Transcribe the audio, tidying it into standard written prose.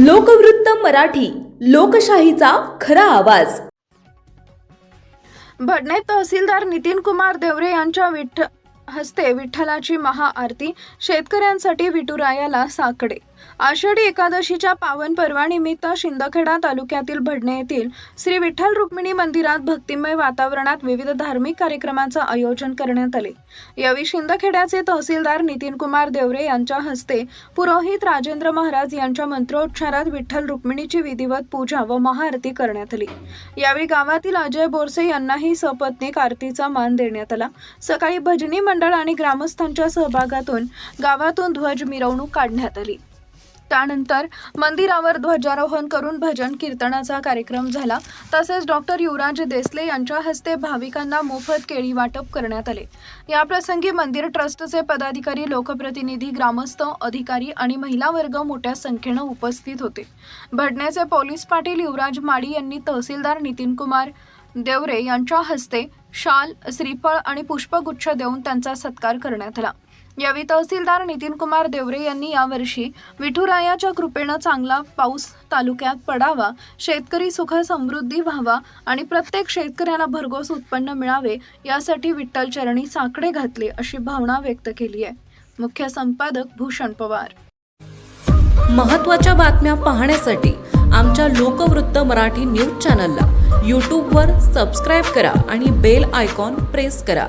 लोकवृत्त मराठी, लोकशाहीचा खरा आवाज। भडणे तहसीलदार नितीन कुमार देवरे यांच्या हस्ते विठ्ठलाची महाआरती, शेतकऱ्यांसाठी विठुरायाला साकडे। आषाढी एकादशीच्या पावन पर्वानिमित्त शिंदखेडा तालुक्यातील भडणे येथील श्री विठ्ठल रुक्मिणी मंदिरात भक्तिमय वातावरणात विविध धार्मिक कार्यक्रमांचे आयोजन करण्यात आले। यावेळी शिंदखेड्याचे तहसीलदार नितीन कुमार देवरे यांच्या हस्ते पुरोहित राजेंद्र महाराज यांच्या मंत्रोच्चारात विठ्ठल रुक्मिणीची विधिवत पूजा व महाआरती करण्यात आली। यावेळी गावातील अजय बोरसे यांनाही सपत्नीक आरतीचा मान देण्यात आला। सकाळी भजनी मंडळ आणि ग्रामस्थांच्या सहभागातून गावातून ध्वज मिरवणूक काढण्यात आली। त्यानंतर मंदिरावर ध्वजारोहण करून भजन कीर्तनाचा कार्यक्रम झाला। तसेच डॉक्टर युवराज देसले यांच्या हस्ते भाविकांना मोफत केळी वाटप करण्यात आले। या प्रसंगी मंदिर ट्रस्टचे पदाधिकारी, लोकप्रतिनिधी, ग्रामस्थ, अधिकारी आणि महिला वर्ग मोठ्या संख्येने उपस्थित होते। भडण्याचे पोलीस पाटील युवराज माडी यांनी तहसीलदार नितीन कुमार देवरे यांच्या हस्ते शाल, श्रीफळ आणि पुष्पगुच्छ देऊन त्यांचा सत्कार करण्यात आला। यावेळी तहसीलदार नितीन कुमार देवरे यांनी यावर्षी विठुरायाच्या कृपेने चांगला पाऊस तालुक्यात पडावा, शेतकरी सुख समृद्धी व्हावा आणि प्रत्येक शेतकऱ्याला भरघोस उत्पन्न मिळावे यासाठी विठ्ठल चरणी साकडे घातले अशी भावना व्यक्त केली आहे। मुख्य संपादक भूषण पवार। महत्त्वाच्या बातम्या पाहण्यासाठी आमच्या लोकवृत्त मराठी न्यूज चॅनलला यूट्यूबवर सबस्क्राईब करा आणि बेल आयकॉन प्रेस करा।